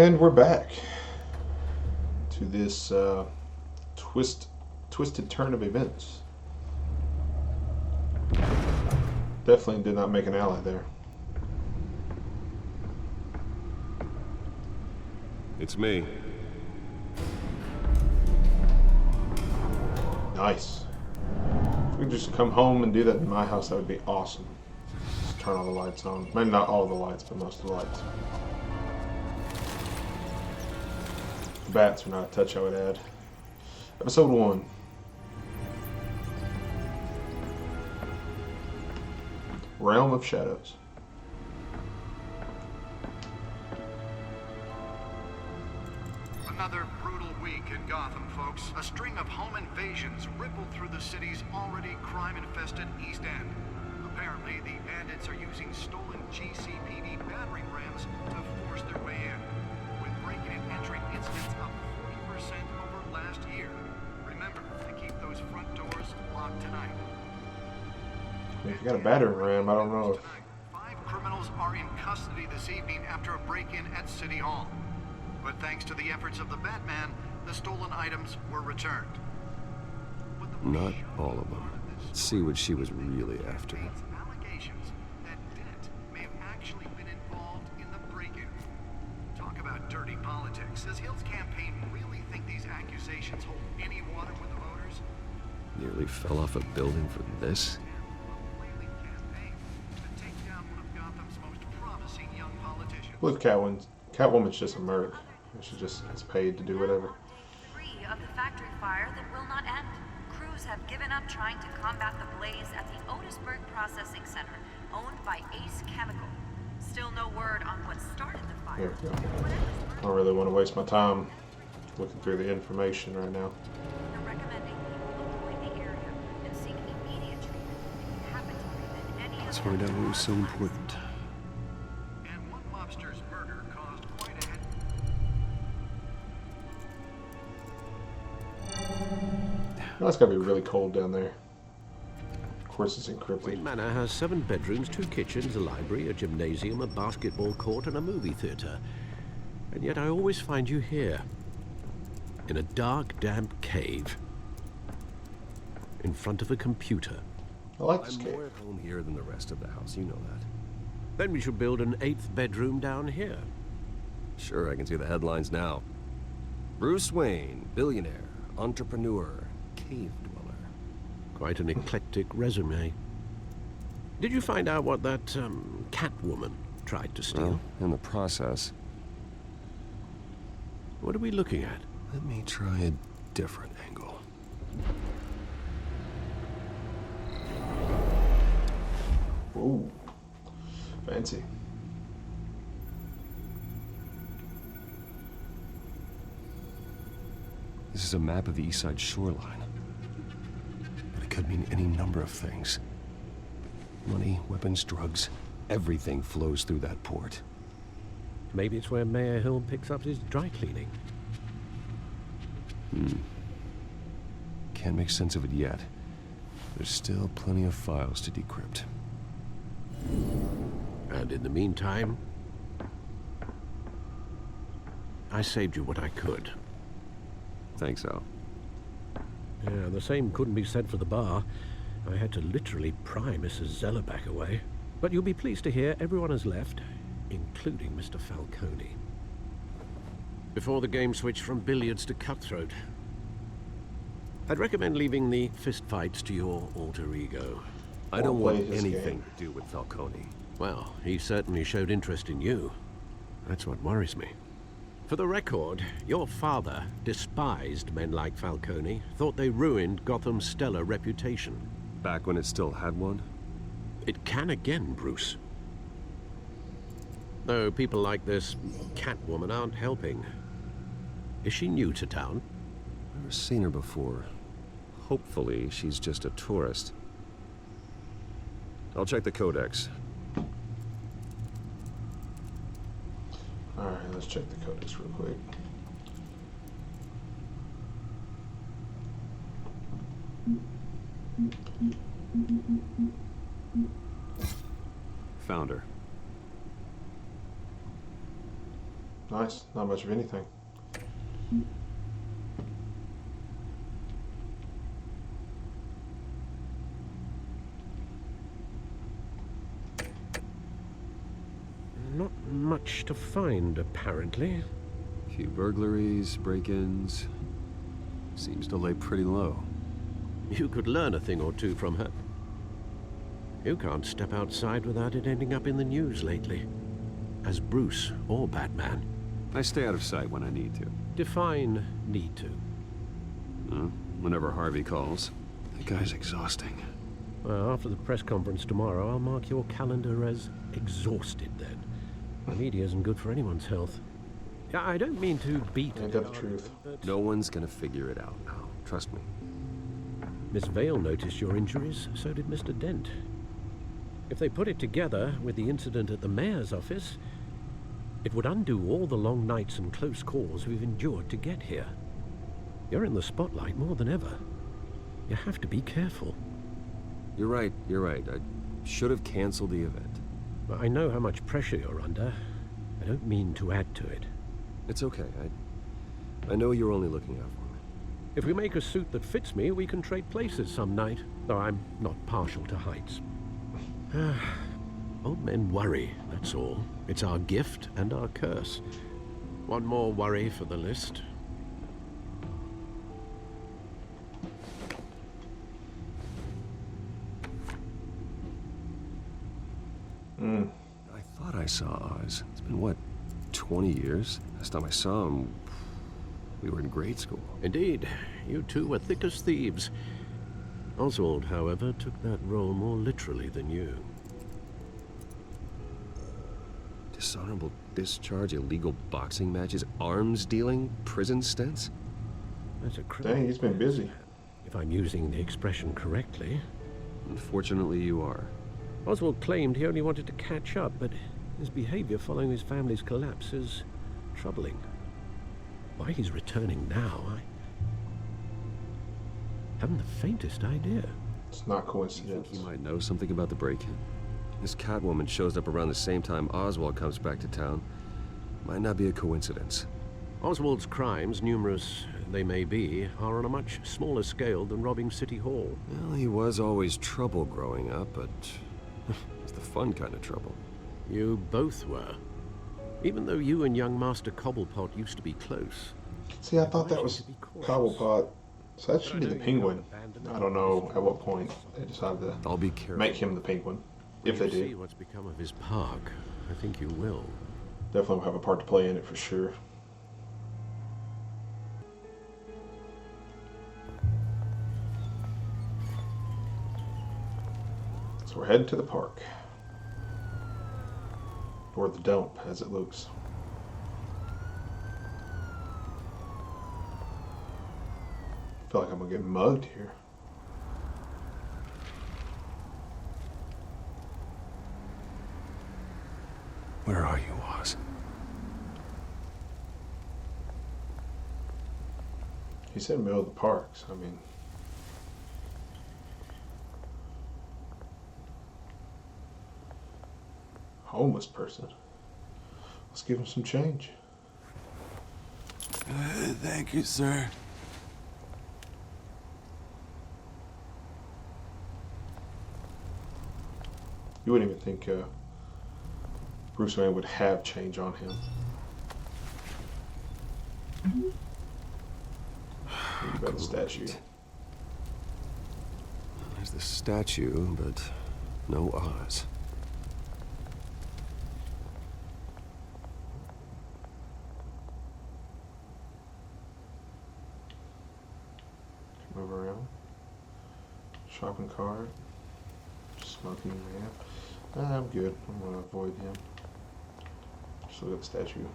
And we're back to this twisted turn of events. Definitely did not make an ally there. It's me. Nice. If we could just come home and do that in my house, that would be awesome. Just turn all the lights on. Maybe not all the lights, but most of the lights. Bats are not a touch I would add. Episode 1. Realm of Shadows. Another brutal week in Gotham, folks. A string of home invasions rippled through the city's already crime-infested East End. Apparently, the bandits are using stolen GCPD battering rams to force their way in, with breaking and entering incidents up 40% over last year. Remember to keep those front doors locked tonight. If you got a battering ram, I don't know if... 5 criminals are in custody this evening after a break-in at City Hall. But thanks to the efforts of the Batman, the stolen items were returned. Not all of them. Let's see what she was really after. Allegations that Dent may have actually been involved in the break-in. Talk about dirty politics. Does Hill's campaign really think these accusations hold any water with the voters? Nearly fell off a building for this? Look, Catwoman's just a merc. She just gets paid to do whatever. Debris of the factory fire that will not end. Crews have given up trying to combat the blaze at the Otisburg Processing Center, owned by Ace Chemical. Still no word on what started the fire. There we go. I don't really want to waste my time looking through the information right now. They're recommending people avoid the area and seek immediate treatment if you happen to prevent any Let's of find out what was so important. And one mobster's murder caused quite a head. Well, it's got to be really cold down there. Of course, it's encrypted. Wayne Manor has 7 bedrooms, 2 kitchens, a library, a gymnasium, a basketball court, and a movie theater. And yet I always find you here, in a dark, damp cave, in front of a computer. I like this I'm cave. more at home here than the rest of the house, you know that. Then we should build an 8th bedroom down here. Sure, I can see the headlines now. Bruce Wayne, billionaire, entrepreneur, cave dweller. Quite an eclectic resume. Did you find out what that, Catwoman tried to steal? Well, in the process, What are we looking at? let me try a different angle. Ooh, fancy. This is a map of the East Side shoreline. But it could mean any number of things. Money, weapons, drugs, everything flows through that port. Maybe it's where Mayor Hill picks up his dry cleaning. Can't make sense of it yet. There's still plenty of files to decrypt. And in the meantime, I saved you what I could. Think so. Yeah, the same couldn't be said for the bar. I had to literally pry Mrs. Zellerback away. But you'll be pleased to hear everyone has left, including Mr. Falcone. Before the game switched from billiards to cutthroat. I'd recommend leaving the fistfights to your alter ego. I don't Won't play want his anything game. to do with Falcone. Well, he certainly showed interest in you. That's what worries me. For the record, your father despised men like Falcone, thought they ruined Gotham's stellar reputation. Back when it still had one? It can again, Bruce. Though people like this Catwoman aren't helping. Is she new to town? Never seen her before. Hopefully, she's just a tourist. I'll check the codex. Alright, let's check the codex real quick. Found her. Nice. Not much of anything. Not much to find, apparently. Few burglaries, break-ins. Seems to lay pretty low. You could learn a thing or two from her. You can't step outside without it ending up in the news lately. As Bruce or Batman. I stay out of sight when I need to. Define need to. Whenever Harvey calls. That guy's exhausting. Well, after the press conference tomorrow, I'll mark your calendar as exhausted then. The media isn't good for anyone's health. I don't mean to beat Ain't that the truth? but No one's gonna figure it out now. Trust me. Miss Vale noticed your injuries, so did Mr. Dent. If they put it together with the incident at the mayor's office, it would undo all the long nights and close calls we've endured to get here. You're in the spotlight more than ever. You have to be careful. You're right. I should have canceled the event. But I know how much pressure you're under. I don't mean to add to it. It's okay. I know you're only looking out for me. If we make a suit that fits me, we can trade places some night, though I'm not partial to heights. Old men worry, that's all. It's our gift and our curse. One more worry for the list. I thought I saw Oz. It's been, what, 20 years? Last time I saw him, we were in grade school. Indeed, you two were thick as thieves. Oswald, however, took that role more literally than you. Dishonorable discharge, illegal boxing matches, arms dealing, prison stints? That's a criminal. Dang, he's been busy. If I'm using the expression correctly. Unfortunately, you are. Oswald claimed he only wanted to catch up, but his behavior following his family's collapse is troubling. Why he's returning now, I haven't the faintest idea. It's not You coincidence. think he might know something about the break-in? This Catwoman shows up around the same time Oswald comes back to town. Might not be a coincidence. Oswald's crimes, numerous they may be, are on a much smaller scale than robbing City Hall. Well, he was always trouble growing up, but it's the fun kind of trouble. You both were. Even though you and young Master Cobblepot used to be close. See, I thought that was Cobblepot. So that should be the Penguin. I don't know at what point they decided to I'll be careful. make him the Penguin. If they When you see do. what's become of his park, I think you will. Definitely will have a part to play in it for sure. So we're heading to the park. Or the dump, as it looks. I feel like I'm gonna get mugged here. Where are you, Oz? He said middle of the park, so I mean. Homeless person. Let's give him some change. Thank you, sir. You wouldn't even think Bruce Wayne would have change on him. You got the statue. There's the statue, but no Oz. Move around. Shopping cart. Smoking man. I'm good. I'm gonna avoid him. Just look at the statue.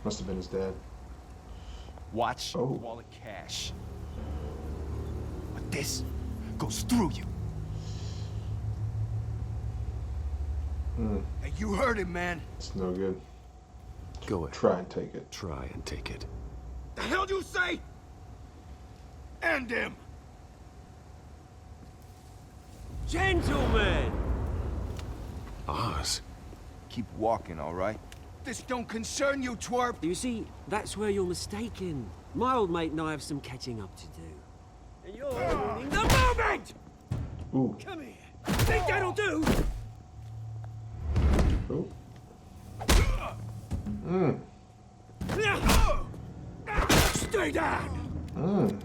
Must have been his dad. Watch Oh. the wall of cash. But this goes through you. Hey, you heard him, man. It's no good. Go ahead. Try and take it. Try and take it. The hell do you say? End him. Gentlemen! Oz. Keep walking, all right? This don't concern you, twerp! You see, that's where you're mistaken. My old mate and I have some catching up to do. And you're ruining the moment! Ooh. Come here. Think that'll do? Ooh. Mmm. Stay down! Mmm.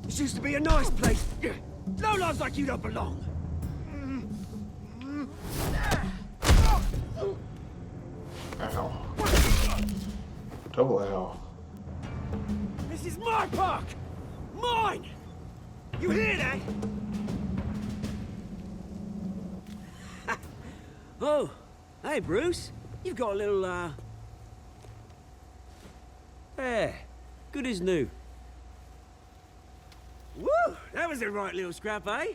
This used to be a nice place. No lives like you don't belong. Ow. Double ow. This is my park! Mine! You hear that? Oh, hey Bruce. You've got a little, There. Good as new. Woo! That was a right little scrap, eh?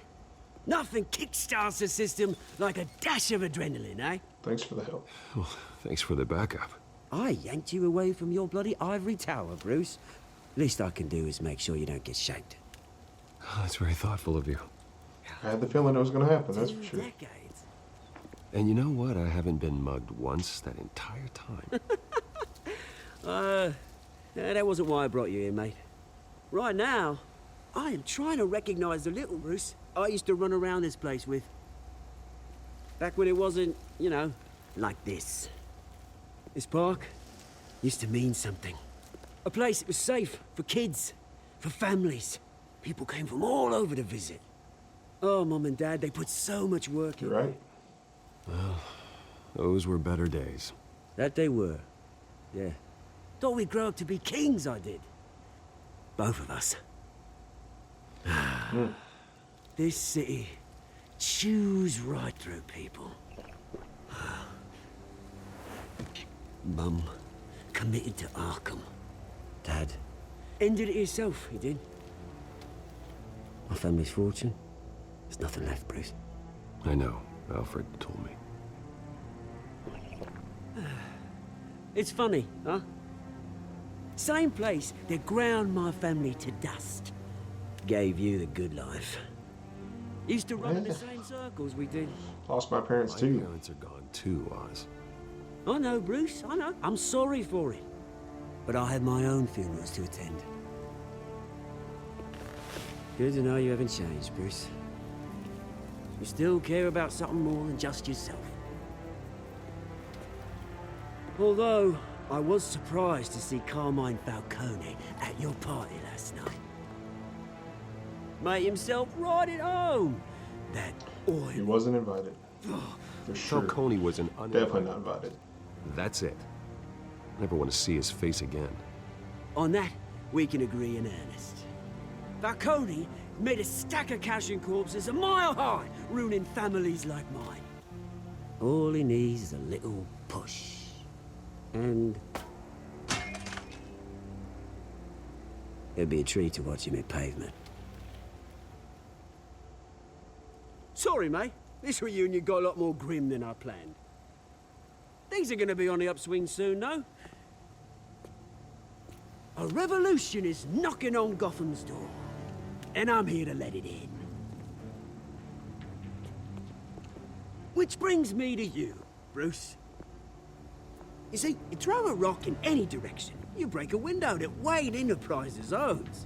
Nothing kickstarts the system like a dash of adrenaline, eh? Thanks for the help. Well, thanks for the backup. I yanked you away from your bloody ivory tower, Bruce. Least I can do is make sure you don't get shanked. Oh, that's very thoughtful of you. I had the feeling it was going to happen, that's for 2 sure. decades. And you know what? I haven't been mugged once that entire time. That wasn't why I brought you here, mate. Right now, I am trying to recognize the little Bruce I used to run around this place with. Back when it wasn't, you know, like this. This park used to mean something. A place that was safe for kids, for families. People came from all over to visit. Oh, Mum and Dad, they put so much work in. You're right. Those were better days. That they were. Yeah. Thought we'd grow up to be kings, I did. Both of us. This city chews right through people. Mum committed to Arkham. Dad ended it himself, he did. My family's fortune, there's nothing left, Bruce. I know. Alfred told me. It's funny, huh? Same place that ground my family to dust. Gave you the good life. Used to run in the same circles we did. Lost my parents My too. parents are gone too, Oz. I know, Bruce, I know. I'm sorry for it. But I had my own funerals to attend. Good to know you haven't changed, Bruce. You still care about something more than just yourself. Although, I was surprised to see Carmine Falcone at your party last night. Made himself right at home. That oil. He wasn't invited. For sure. Falcone was an Definitely not invited. That's it. Never want to see his face again. On that, we can agree in earnest. Falcone made a stack of cash and corpses a mile high, ruining families like mine. All he needs is a little push. And... it'd be a treat to watch him hit pavement. Sorry, mate. This reunion got a lot more grim than I planned. Things are gonna be on the upswing soon, though. A revolution is knocking on Gotham's door. And I'm here to let it in. Which brings me to you, Bruce. You see, you throw a rock in any direction, you break a window that Wayne Enterprises owns.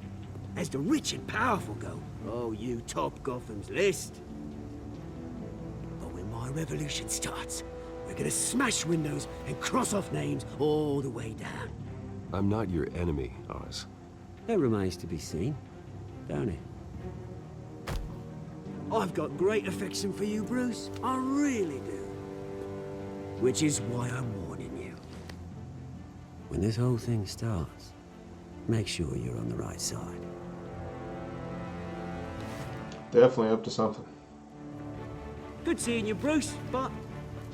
As the rich and powerful go, oh, you top Gotham's list. But when my revolution starts, we're gonna smash windows and cross off names all the way down. I'm not your enemy, Oz. That remains to be seen, don't it? I've got great affection for you, Bruce. I really do. Which is why I'm warning you. When this whole thing starts, make sure you're on the right side. Definitely up to something. Good seeing you, Bruce, but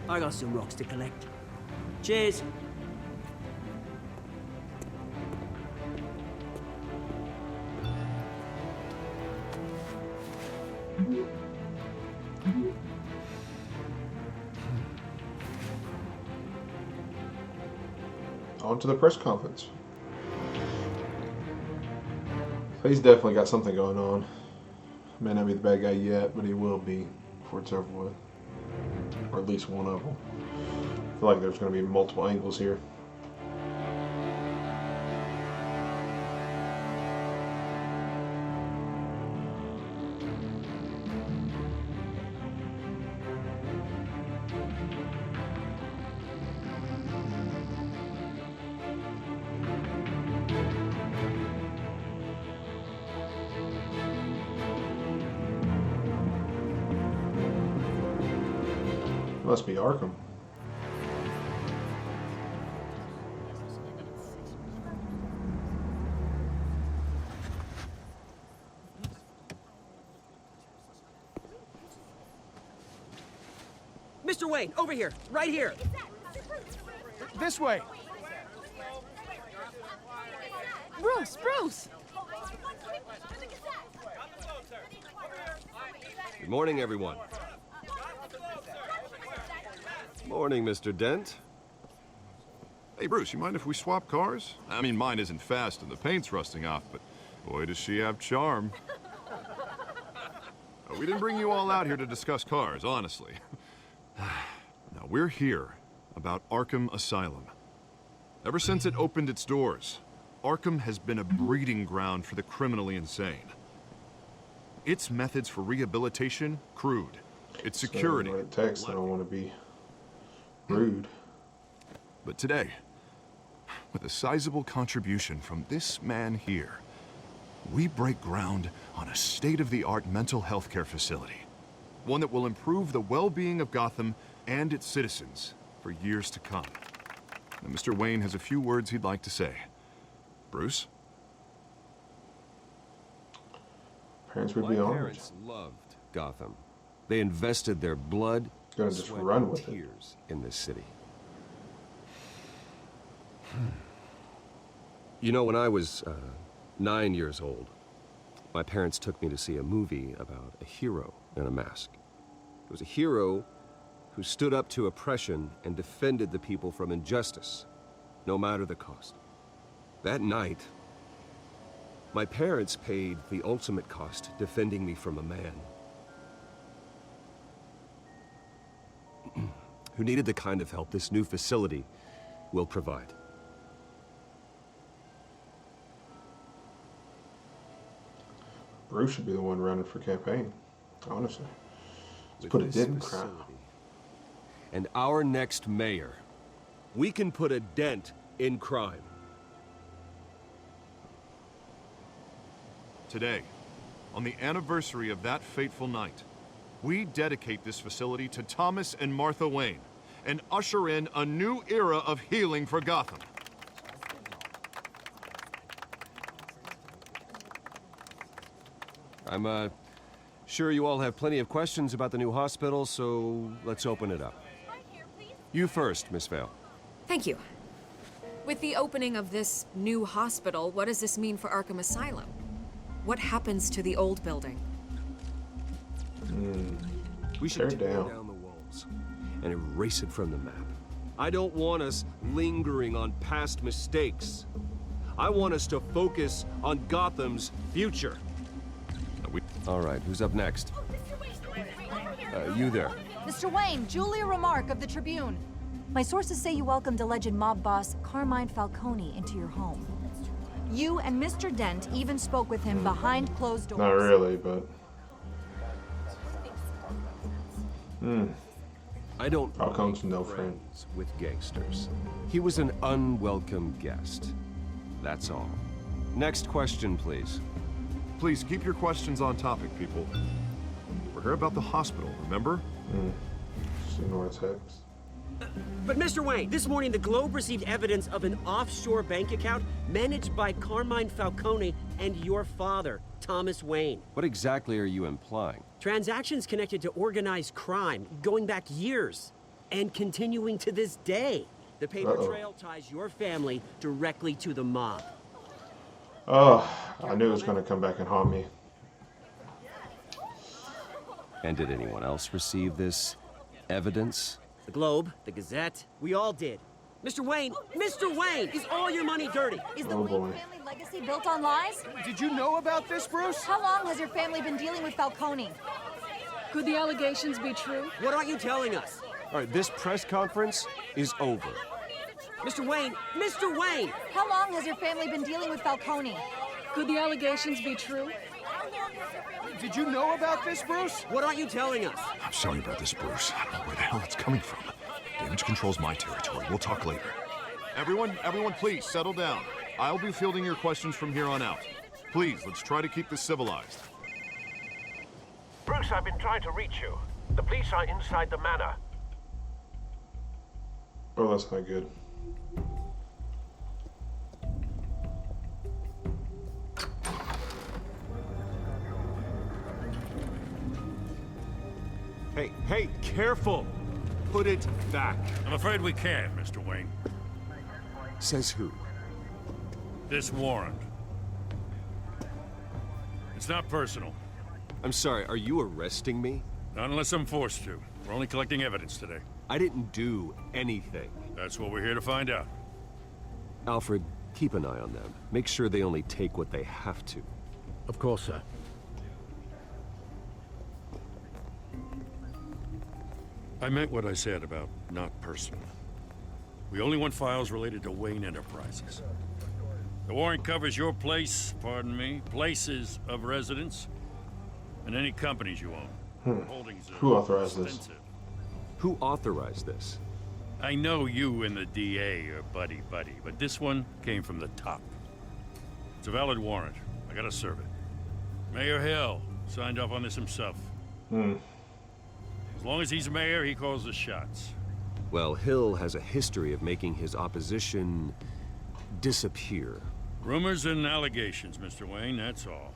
I got some rocks to collect. Cheers. Oh on to the press conference. He's definitely got something going on. May not be the bad guy yet, but he will be before it's over with. Or at least one of them. I feel like there's going to be multiple angles here. Must be Arkham. Mr. Wayne, over here, right here. This way. Bruce! Good morning, everyone. Morning, Mr. Dent. Hey, Bruce, you mind if we swap cars? I mean, mine isn't fast and the paint's rusting off, but boy, does she have charm. We didn't bring you all out here to discuss cars, honestly. Now, we're here about Arkham Asylum. Ever since it opened its doors, Arkham has been a breeding ground for the criminally insane. Its methods for rehabilitation, crude. Its security, So, text, I don't want to be rude. But today, with a sizable contribution from this man here, we break ground on a state-of-the-art mental health care facility. One that will improve the well-being of Gotham and its citizens for years to come. Now, Mr. Wayne has a few words he'd like to say. Bruce? Parents would My be honored. parents loved Gotham. They invested their blood, Gonna just sweat, run and with it. tears in this city. You know, when I was 9 years old, my parents took me to see a movie about a hero in a mask. It was a hero who stood up to oppression and defended the people from injustice, no matter the cost. That night, my parents paid the ultimate cost defending me from a man who needed the kind of help this new facility will provide. Bruce should be the one running for campaign, honestly. Let's With put a this dent in crime. facility and our next mayor, we can put a dent in crime. Today, on the anniversary of that fateful night, we dedicate this facility to Thomas and Martha Wayne and usher in a new era of healing for Gotham. I'm sure you all have plenty of questions about the new hospital, so let's open it up. You first, Miss Vale. Thank you. With the opening of this new hospital, what does this mean for Arkham Asylum? What happens to the old building? We should Tear tear down. down the walls and erase it from the map. I don't want us lingering on past mistakes. I want us to focus on Gotham's future. All right, who's up next? You there. Mr. Wayne, Julia Remark of the Tribune. My sources say you welcomed alleged mob boss Carmine Falcone into your home. You and Mr. Dent even spoke with him behind closed doors. Not really, but... I don't Falcone's make no friend. friends with gangsters. He was an unwelcome guest. That's all. Next question, please. Please keep your questions on topic, people. We're here about the hospital, remember? Just ignore text. But Mr. Wayne, this morning the Globe received evidence of an offshore bank account managed by Carmine Falcone and your father, Thomas Wayne. What exactly are you implying? Transactions connected to organized crime going back years and continuing to this day. The paper trail ties your family directly to the mob. Oh, I knew it was going to come back and haunt me. And did anyone else receive this evidence? The Globe, the Gazette, we all did. Mr. Wayne! Mr. Wayne! Is all your money dirty? Is the Oh, Wayne boy. family legacy built on lies? Did you know about this, Bruce? How long has your family been dealing with Falcone? Could the allegations be true? What aren't you telling us? All right, this press conference is over. Mr. Wayne! Mr. Wayne! How long has your family been dealing with Falcone? Could the allegations be true? Did you know about this, Bruce? What aren't you telling us? I'm sorry about this, Bruce. I don't know where the hell it's coming from. Damage control's my territory. We'll talk later. Everyone, please, settle down. I'll be fielding your questions from here on out. Please, let's try to keep this civilized. Bruce, I've been trying to reach you. The police are inside the manor. Oh, that's not good. Hey, careful! Put it back. I'm afraid we can't, Mr. Wayne. Says who? This warrant. It's not personal. I'm sorry, are you arresting me? Not unless I'm forced to. We're only collecting evidence today. I didn't do anything. That's what we're here to find out. Alfred, keep an eye on them. Make sure they only take what they have to. Of course, sir. I meant what I said about not personal. We only want files related to Wayne Enterprises. The warrant covers your place, pardon me, places of residence, and any companies you own. Holdings Who authorized this? extensive. Who authorized this? I know you and the DA are buddy-buddy, but this one came from the top. It's a valid warrant. I gotta serve it. Mayor Hill signed off on this himself. As long as he's mayor, he calls the shots. Well, Hill has a history of making his opposition disappear. Rumors and allegations, Mr. Wayne, that's all.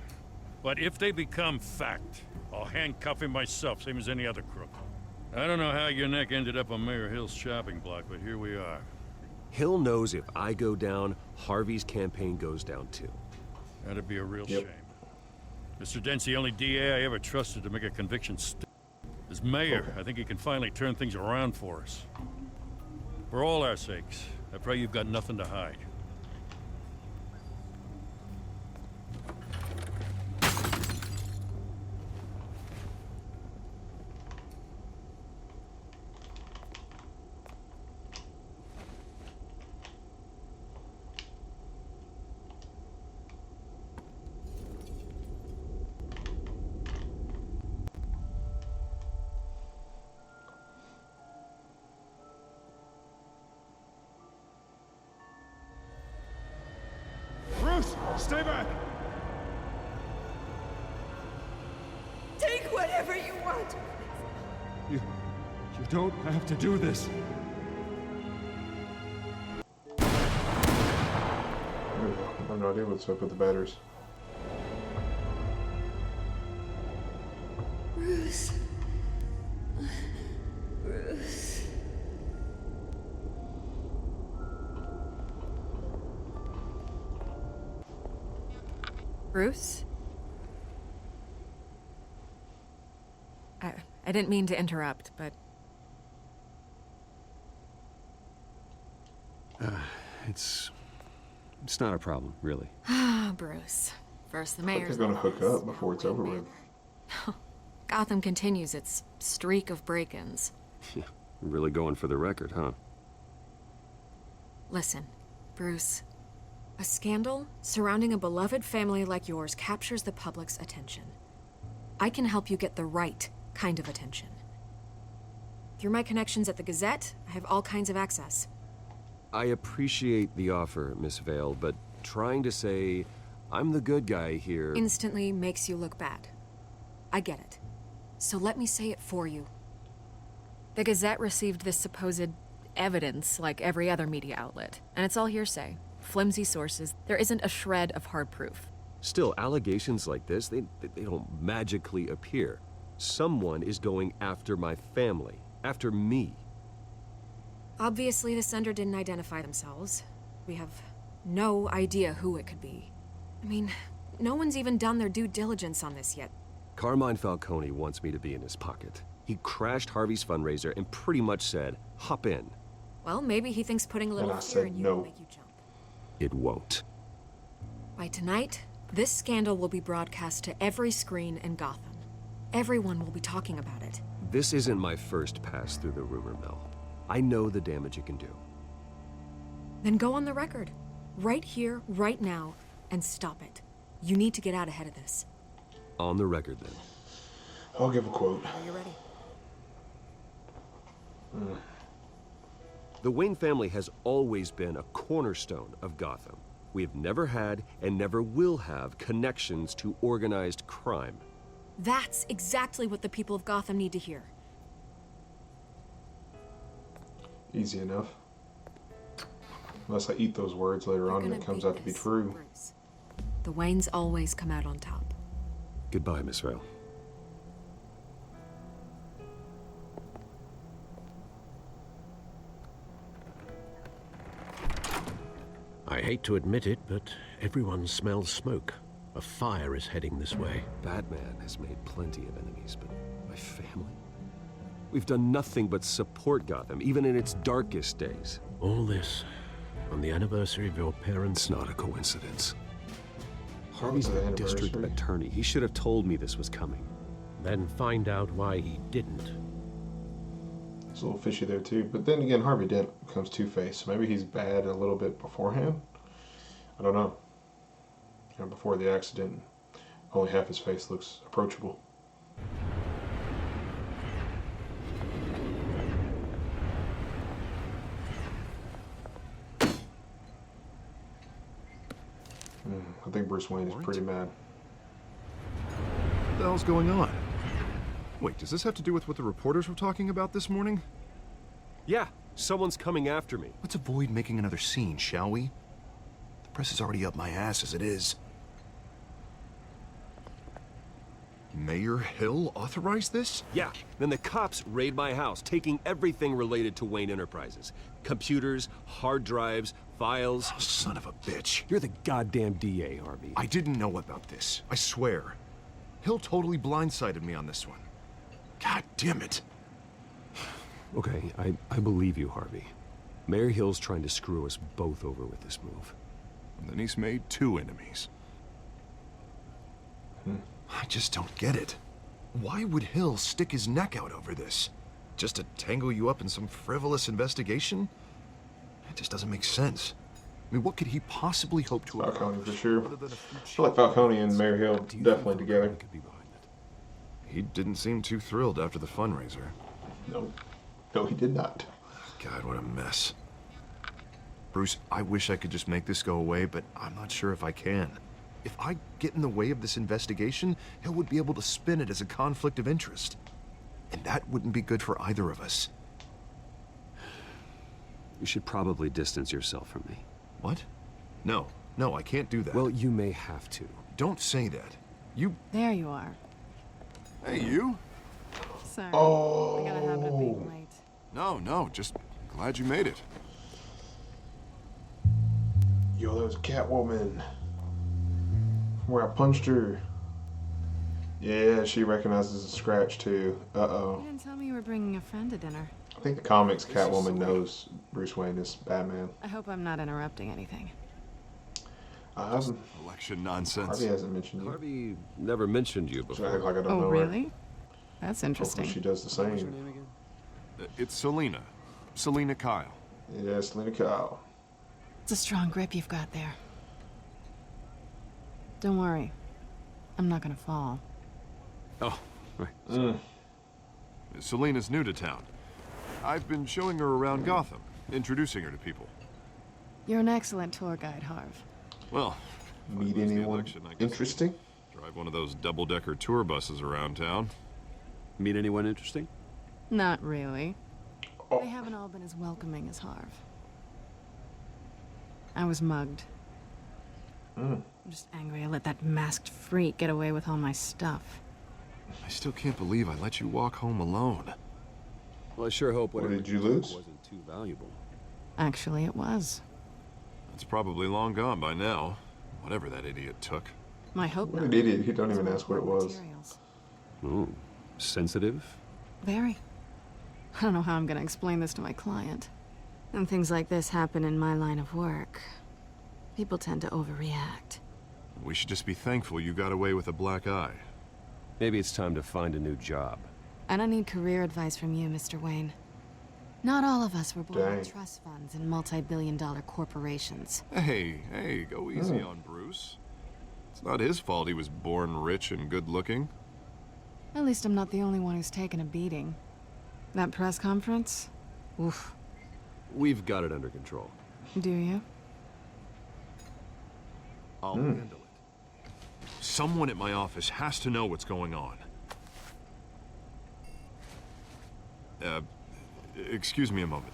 But if they become fact, I'll handcuff him myself, same as any other crook. I don't know how your neck ended up on Mayor Hill's shopping block, but here we are. Hill knows if I go down, Harvey's campaign goes down too. That'd be a real Yep. shame. Mr. Dent's the only DA I ever trusted to make a conviction stick. As mayor, I think he can finally turn things around for us. For all our sakes, I pray you've got nothing to hide. Bruce, stay back! Take whatever you want. You don't have to do this. There we go. I have no idea what's up with the batteries. Bruce. Bruce. Bruce? I didn't mean to interrupt, but It's not a problem, really. Bruce. First the I think mayor's they're gonna hook boss, up before it's over with. Gotham continues its streak of break-ins. Really going for the record, huh? Listen, Bruce. A scandal surrounding a beloved family like yours captures the public's attention. I can help you get the right kind of attention. Through my connections at the Gazette, I have all kinds of access. I appreciate the offer, Miss Vale, but trying to say I'm the good guy here... Instantly makes you look bad. I get it. So let me say it for you. The Gazette received this supposed evidence like every other media outlet, and it's all hearsay. Flimsy sources. There isn't a shred of hard proof. Still, allegations like this, they don't magically appear. Someone is going after my family, after me. Obviously, the sender didn't identify themselves. We have no idea who it could be. I mean, no one's even done their due diligence on this yet. Carmine Falcone wants me to be in his pocket. He crashed Harvey's fundraiser and pretty much said, hop in. Well, maybe he thinks putting a little And I fear said in you no. will make you jump. It won't. By tonight, this scandal will be broadcast to every screen in Gotham. Everyone will be talking about it. This isn't my first pass through the rumor mill. I know the damage it can do. Then go on the record. Right here, right now, and stop it. You need to get out ahead of this. On the record, then. I'll give a quote. Are you ready? The Wayne family has always been a cornerstone of Gotham. We have never had and never will have connections to organized crime. That's exactly what the people of Gotham need to hear. Easy enough. Unless I eat those words later You're on and gonna it comes beat out to be this, true. Bruce. The Waynes always come out on top. Goodbye, Miss Vale. I hate to admit it, but everyone smells smoke. A fire is heading this way. Batman has made plenty of enemies, but my family? We've done nothing but support Gotham, even in its darkest days. All this on the anniversary of your parents' It's not a coincidence. What Harvey's was the the district anniversary? attorney. He should have told me this was coming. Then find out why he didn't. It's a little fishy there too. But then again, Harvey Dent becomes Two-Face. Maybe he's bad a little bit beforehand. I don't know. You know, before the accident, only half his face looks approachable. I think Bruce Wayne is pretty mad. What the hell's going on? Wait, does this have to do with what the reporters were talking about this morning? Yeah, someone's coming after me. Let's avoid making another scene, shall we? The press is already up my ass as it is. Mayor Hill authorized this? Yeah, then the cops raid my house, taking everything related to Wayne Enterprises. Computers, hard drives, files. Oh, son of a bitch. You're the goddamn DA, Harvey. I didn't know about this. I swear. Hill totally blindsided me on this one. God damn it. Okay, I believe you, Harvey. Mayor Hill's trying to screw us both over with this move. And then he's made two enemies. I just don't get it. Why would Hill stick his neck out over this? Just to tangle you up in some frivolous investigation? It just doesn't make sense. I mean, what could he possibly hope to Falcone accomplish for sure. other than a few I feel like Falcone and Mayor Hill Do you definitely think together. Falcone could be behind it? He didn't seem too thrilled after the fundraiser. No, he did not. God, what a mess. Bruce, I wish I could just make this go away, but I'm not sure if I can. If I get in the way of this investigation, Hill would be able to spin it as a conflict of interest. And that wouldn't be good for either of us. You should probably distance yourself from me. What? No, I can't do that. Well, you may have to. Don't say that. You... There you are. Hey, you? Sorry. Oh. I got a habit of being late. No, just glad you made it. Yo, that was Catwoman. Where I punched her. Yeah, she recognizes a scratch too. Uh-oh. You didn't tell me you were bringing a friend to dinner. I think the comics Catwoman knows Bruce Wayne is Batman. I hope I'm not interrupting anything. Election nonsense. Harvey hasn't mentioned you. Harvey never mentioned you So I act before. like I don't Oh, know her. really? That's interesting. Hopefully she does the What's your same. name again? It's Selina. Selina Kyle. Yeah, Selina Kyle. It's a strong grip you've got there. Don't worry. I'm not gonna fall. Oh, right. Selina's new to town. I've been showing her around Gotham, introducing her to people. You're an excellent tour guide, Harv. Well, Meet anyone interesting? drive one of those double-decker tour buses around town. Meet anyone interesting? Not really. Oh. They haven't all been as welcoming as Harv. I was mugged. I'm just angry I let that masked freak get away with all my stuff. I still can't believe I let you walk home alone. Well, I sure hope What, whatever did you took lose? wasn't too valuable. Actually, it was. It's probably long gone by now, whatever that idiot took. My hope What not. an idiot. He don't It's even all ask what it important was. materials. Ooh, sensitive? Very. I don't know how I'm gonna explain this to my client. When things like this happen in my line of work, people tend to overreact. We should just be thankful you got away with a black eye. Maybe it's time to find a new job. I don't need career advice from you, Mr. Wayne. Not all of us were born Dang. with trust funds and multi-billion-dollar corporations. Hey, go easy on Bruce. It's not his fault he was born rich and good-looking. At least I'm not the only one who's taken a beating. That press conference? Oof. We've got it under control. Do you? I'll handle it. Someone at my office has to know what's going on. Excuse me a moment.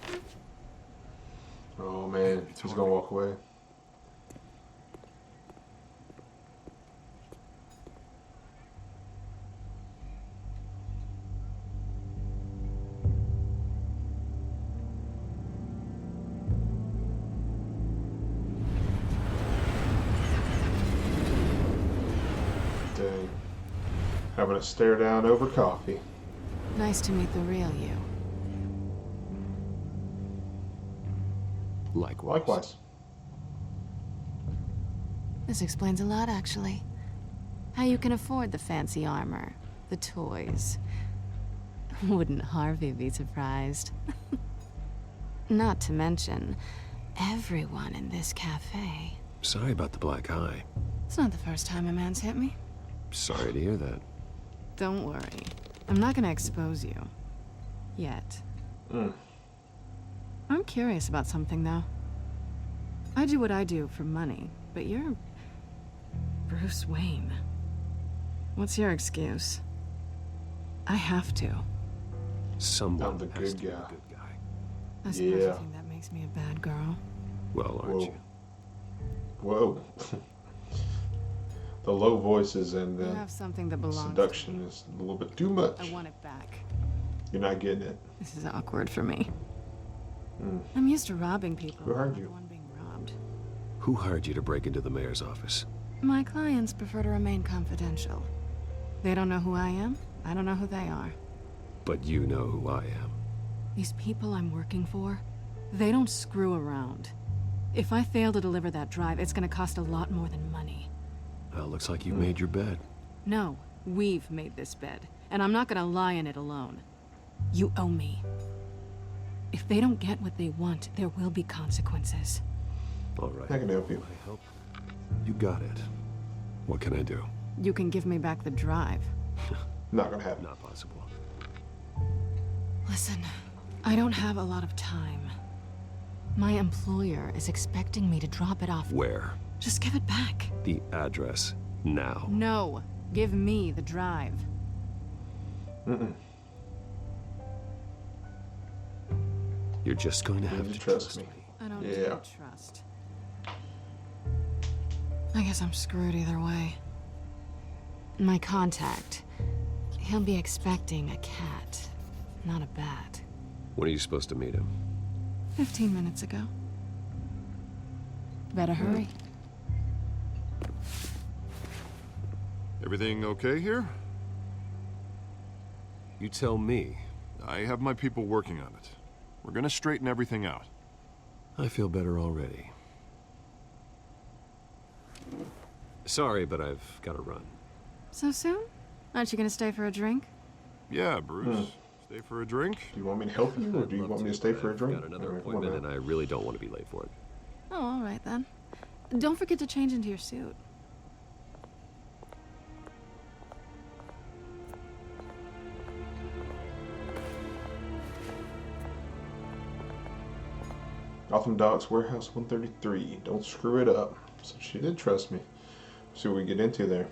Oh man, he's gonna walk away. Dang. Having a stare down over coffee. Nice to meet the real you. Likewise. This explains a lot, actually. How you can afford the fancy armor, the toys. Wouldn't Harvey be surprised? Not to mention, everyone in this cafe. Sorry about the black eye. It's not the first time a man's hit me. Sorry to hear that. Don't worry. I'm not gonna expose you. Yet. I'm curious about something, though. I do what I do for money, but you're... Bruce Wayne. What's your excuse? I have to. Someone I'm the has good to be guy. a good guy. I suppose you think that makes me a bad girl. Well, aren't you? Whoa. The low voices and You the have something that belongs seduction to me. is a little bit too much. I want it back. You're not getting it. This is awkward for me. I'm used to robbing people. Who hired I'm you? the one being robbed. Who hired you to break into the mayor's office? My clients prefer to remain confidential. They don't know who I am. I don't know who they are. But you know who I am. These people I'm working for, they don't screw around. If I fail to deliver that drive, it's gonna cost a lot more than money. Well, looks like you made your bed. No, we've made this bed, and I'm not gonna lie in it alone. You owe me. If they don't get what they want, there will be consequences. All right. I can help you. I help. You got it. What can I do? You can give me back the drive. Not gonna happen. Not possible. Listen, I don't have a lot of time. My employer is expecting me to drop it off. Where? Just give it back. The address. Now. No, give me the drive. You're just going to have You to trust trust me. me. I don't Yeah. need trust. I guess I'm screwed either way. My contact, he'll be expecting a cat, not a bat. When are you supposed to meet him? 15 minutes ago. Better hurry. Everything okay here? You tell me. I have my people working on it. We're gonna straighten everything out. I feel better already. Sorry, but I've got to run. So soon? Aren't you gonna stay for a drink? Yeah, Bruce. Stay for a drink? Do you want me to help you, or do you I'd want love me to to, stay but for a I've drink? got another All right, come on appointment, now. and I really don't want to be late for it. Oh, all right then. Don't forget to change into your suit. Gotham Docks Warehouse 133. Don't screw it up. So she did trust me. See what we get into there.